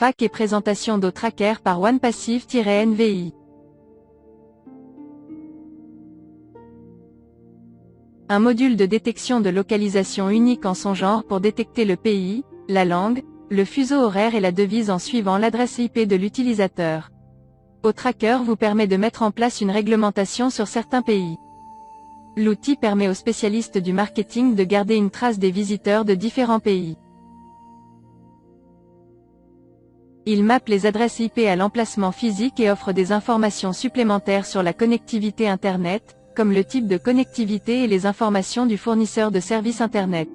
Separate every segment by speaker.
Speaker 1: FAQ et présentation d'OTracker par OnePassive-NVI. Un module de détection de localisation unique en son genre pour détecter le pays, la langue, le fuseau horaire et la devise en suivant l'adresse IP de l'utilisateur. OTracker vous permet de mettre en place une réglementation sur certains pays. L'outil permet aux spécialistes du marketing de garder une trace des visiteurs de différents pays. Il mappe les adresses IP à l'emplacement physique et offre des informations supplémentaires sur la connectivité Internet, comme le type de connectivité et les informations du fournisseur de services Internet.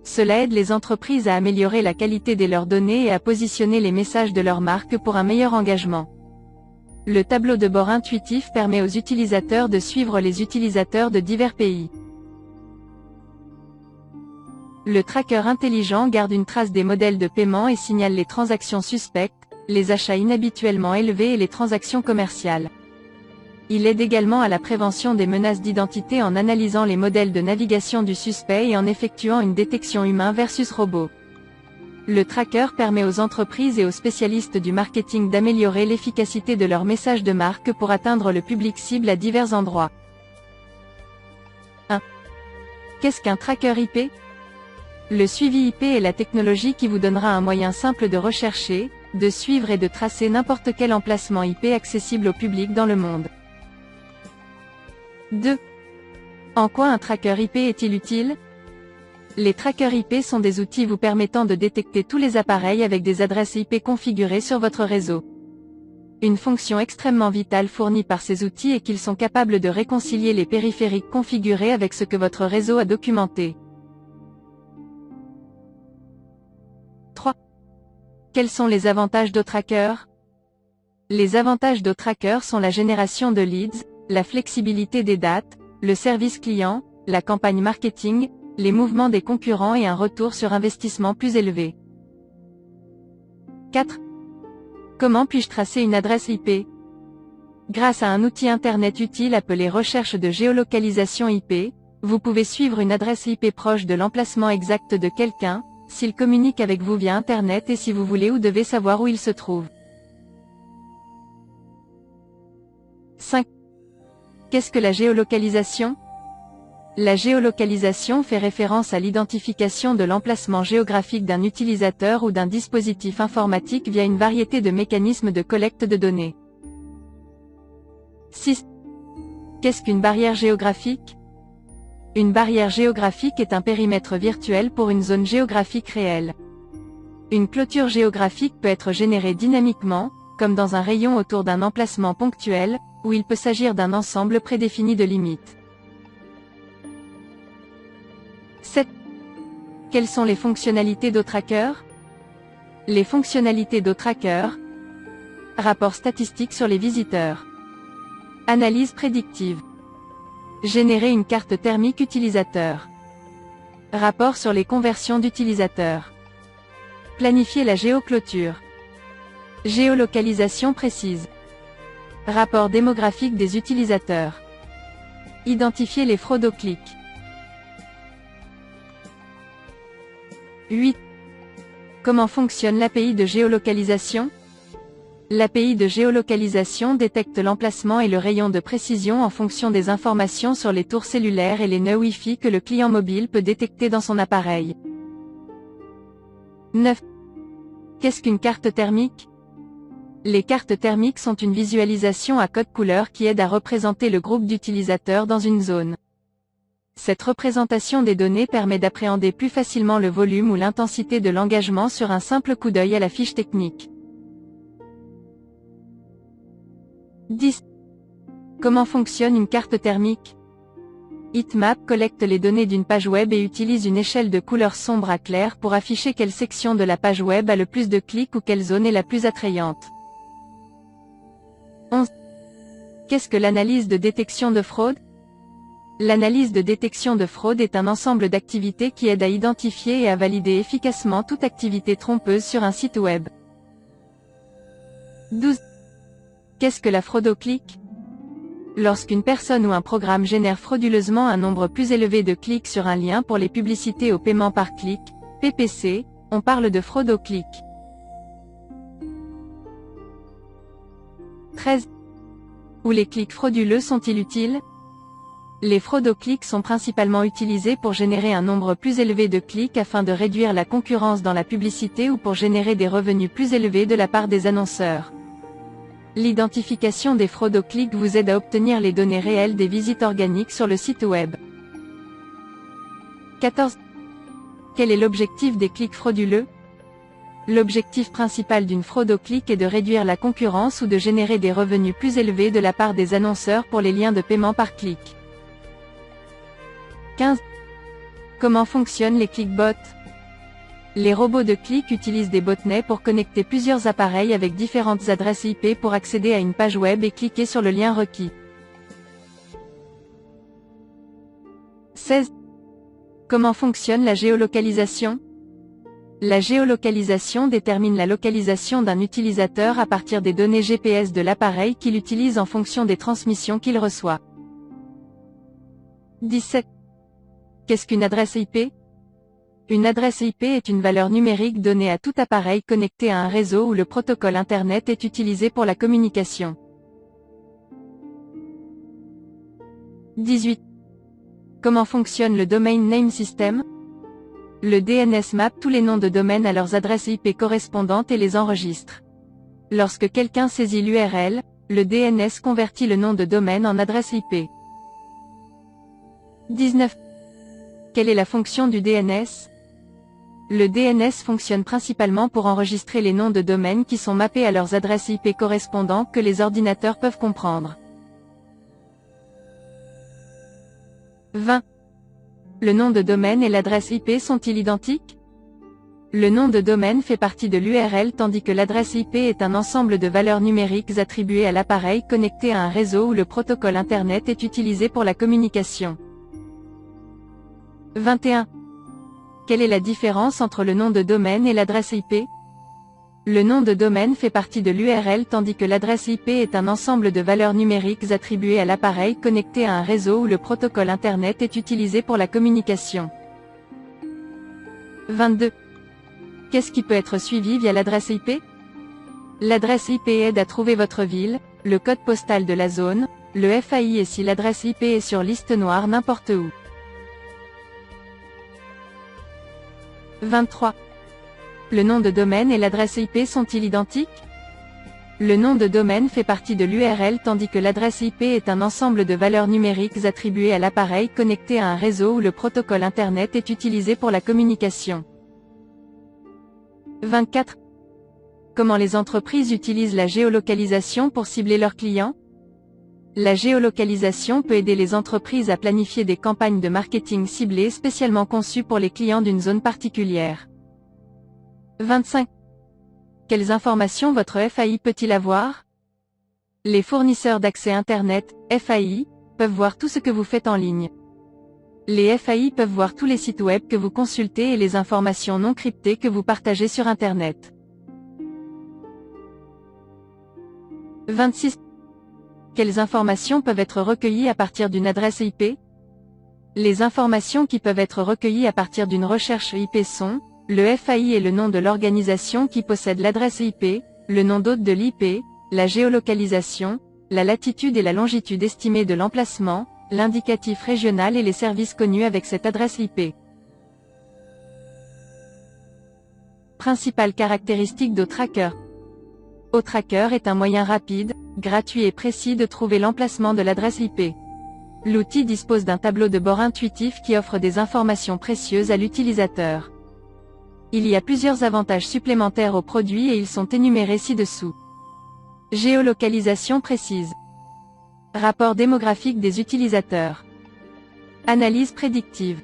Speaker 1: Cela aide les entreprises à améliorer la qualité de leurs données et à positionner les messages de leur marque pour un meilleur engagement. Le tableau de bord intuitif permet aux utilisateurs de suivre les utilisateurs de divers pays. Le tracker intelligent garde une trace des modèles de paiement et signale les transactions suspectes, les achats inhabituellement élevés et les transactions commerciales. Il aide également à la prévention des menaces d'identité en analysant les modèles de navigation du suspect et en effectuant une détection humain versus robot. Le tracker permet aux entreprises et aux spécialistes du marketing d'améliorer l'efficacité de leurs messages de marque pour atteindre le public cible à divers endroits. 1. Qu'est-ce qu'un tracker IP? Le suivi IP est la technologie qui vous donnera un moyen simple de rechercher, de suivre et de tracer n'importe quel emplacement IP accessible au public dans le monde. 2. En quoi un tracker IP est-il utile? Les trackers IP sont des outils vous permettant de détecter tous les appareils avec des adresses IP configurées sur votre réseau. Une fonction extrêmement vitale fournie par ces outils est qu'ils sont capables de réconcilier les périphériques configurés avec ce que votre réseau a documenté. 3. Quels sont les avantages d'OTracker? Les avantages d'OTracker sont la génération de leads, la flexibilité des dates, le service client, la campagne marketing, les mouvements des concurrents et un retour sur investissement plus élevé. 4. Comment puis-je tracer une adresse IP? Grâce à un outil Internet utile appelé recherche de géolocalisation IP, vous pouvez suivre une adresse IP proche de l'emplacement exact de quelqu'un, s'il communique avec vous via Internet et si vous voulez ou devez savoir où il se trouve. 5. Qu'est-ce que la géolocalisation? La géolocalisation fait référence à l'identification de l'emplacement géographique d'un utilisateur ou d'un dispositif informatique via une variété de mécanismes de collecte de données. 6. Qu'est-ce qu'une barrière géographique? Une barrière géographique est un périmètre virtuel pour une zone géographique réelle. Une clôture géographique peut être générée dynamiquement, comme dans un rayon autour d'un emplacement ponctuel, ou il peut s'agir d'un ensemble prédéfini de limites. 7. Quelles sont les fonctionnalités d'OTracker? Les fonctionnalités d'OTracker. Rapport statistique sur les visiteurs. Analyse prédictive. Générer une carte thermique utilisateur. Rapport sur les conversions d'utilisateurs. Planifier la géoclôture. Géolocalisation précise. Rapport démographique des utilisateurs. Identifier les fraudes au clic. 8. Comment fonctionne l'API de géolocalisation? L'API de géolocalisation détecte l'emplacement et le rayon de précision en fonction des informations sur les tours cellulaires et les nœuds Wi-Fi que le client mobile peut détecter dans son appareil. 9. Qu'est-ce qu'une carte thermique? Les cartes thermiques sont une visualisation à code couleur qui aide à représenter le groupe d'utilisateurs dans une zone. Cette représentation des données permet d'appréhender plus facilement le volume ou l'intensité de l'engagement sur un simple coup d'œil à la fiche technique. 10. Comment fonctionne une carte thermique? Heatmap collecte les données d'une page web et utilise une échelle de couleur sombre à clair pour afficher quelle section de la page web a le plus de clics ou quelle zone est la plus attrayante. 11. Qu'est-ce que l'analyse de détection de fraude? L'analyse de détection de fraude est un ensemble d'activités qui aide à identifier et à valider efficacement toute activité trompeuse sur un site web. 12. Qu'est-ce que la fraude au clic? Lorsqu'une personne ou un programme génère frauduleusement un nombre plus élevé de clics sur un lien pour les publicités au paiement par clic, PPC, on parle de fraude au clic. 13. Où les clics frauduleux sont-ils utiles? Les fraudes aux clics sont principalement utilisées pour générer un nombre plus élevé de clics afin de réduire la concurrence dans la publicité ou pour générer des revenus plus élevés de la part des annonceurs. L'identification des fraudes aux clics vous aide à obtenir les données réelles des visites organiques sur le site web. 14. Quel est l'objectif des clics frauduleux? L'objectif principal d'une fraude aux clics est de réduire la concurrence ou de générer des revenus plus élevés de la part des annonceurs pour les liens de paiement par clic. 15. Comment fonctionnent les clickbots? Les robots de clic utilisent des botnets pour connecter plusieurs appareils avec différentes adresses IP pour accéder à une page web et cliquer sur le lien requis. 16. Comment fonctionne la géolocalisation? La géolocalisation détermine la localisation d'un utilisateur à partir des données GPS de l'appareil qu'il utilise en fonction des transmissions qu'il reçoit. 17. Qu'est-ce qu'une adresse IP? Une adresse IP est une valeur numérique donnée à tout appareil connecté à un réseau où le protocole Internet est utilisé pour la communication. 18. Comment fonctionne le Domain Name System? Le DNS mappe tous les noms de domaine à leurs adresses IP correspondantes et les enregistre. Lorsque quelqu'un saisit l'URL, le DNS convertit le nom de domaine en adresse IP. 19. Quelle est la fonction du DNS? Le DNS fonctionne principalement pour enregistrer les noms de domaine qui sont mappés à leurs adresses IP correspondantes que les ordinateurs peuvent comprendre. 20. Le nom de domaine et l'adresse IP sont-ils identiques? Le nom de domaine fait partie de l'URL tandis que l'adresse IP est un ensemble de valeurs numériques attribuées à l'appareil connecté à un réseau où le protocole Internet est utilisé pour la communication. 21. Quelle est la différence entre le nom de domaine et l'adresse IP? Le nom de domaine fait partie de l'URL tandis que l'adresse IP est un ensemble de valeurs numériques attribuées à l'appareil connecté à un réseau où le protocole Internet est utilisé pour la communication. 22. Qu'est-ce qui peut être suivi via l'adresse IP? L'adresse IP aide à trouver votre ville, le code postal de la zone, le FAI et si l'adresse IP est sur liste noire n'importe où. 23. Le nom de domaine et l'adresse IP sont-ils identiques? Le nom de domaine fait partie de l'URL tandis que l'adresse IP est un ensemble de valeurs numériques attribuées à l'appareil connecté à un réseau où le protocole Internet est utilisé pour la communication. 24. Comment les entreprises utilisent la géolocalisation pour cibler leurs clients? La géolocalisation peut aider les entreprises à planifier des campagnes de marketing ciblées spécialement conçues pour les clients d'une zone particulière. 25. Quelles informations votre FAI peut-il avoir? Les fournisseurs d'accès Internet, FAI, peuvent voir tout ce que vous faites en ligne. Les FAI peuvent voir tous les sites web que vous consultez et les informations non cryptées que vous partagez sur Internet. 26. Quelles informations peuvent être recueillies à partir d'une adresse IP? Les informations qui peuvent être recueillies à partir d'une recherche IP sont le FAI et le nom de l'organisation qui possède l'adresse IP, le nom d'hôte de l'IP, la géolocalisation, la latitude et la longitude estimée de l'emplacement, l'indicatif régional et les services connus avec cette adresse IP. Principales caractéristiques d'OTracker. OTracker est un moyen rapide, gratuit et précis de trouver l'emplacement de l'adresse IP. L'outil dispose d'un tableau de bord intuitif qui offre des informations précieuses à l'utilisateur. Il y a plusieurs avantages supplémentaires au produit et ils sont énumérés ci-dessous. Géolocalisation précise. Rapport démographique des utilisateurs. Analyse prédictive.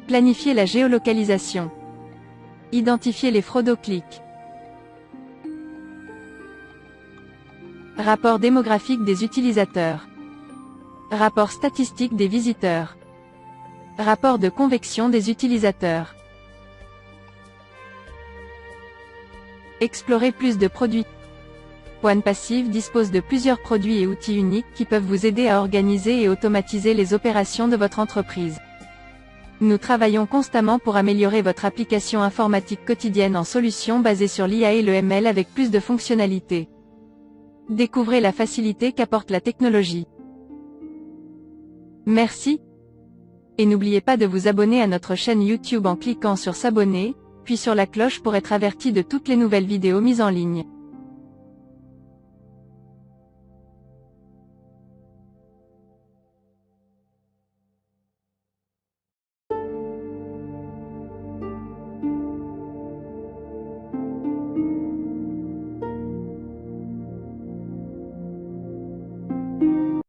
Speaker 1: Planifier la géolocalisation. Identifier les fraudes au clic. Rapport démographique des utilisateurs. Rapport statistique des visiteurs. Rapport de convection des utilisateurs. Explorer plus de produits. OnePassive dispose de plusieurs produits et outils uniques qui peuvent vous aider à organiser et automatiser les opérations de votre entreprise. Nous travaillons constamment pour améliorer votre application informatique quotidienne en solutions basées sur l'IA et le ML avec plus de fonctionnalités. Découvrez la facilité qu'apporte la technologie. Merci. Et n'oubliez pas de vous abonner à notre chaîne YouTube en cliquant sur s'abonner, puis sur la cloche pour être averti de toutes les nouvelles vidéos mises en ligne.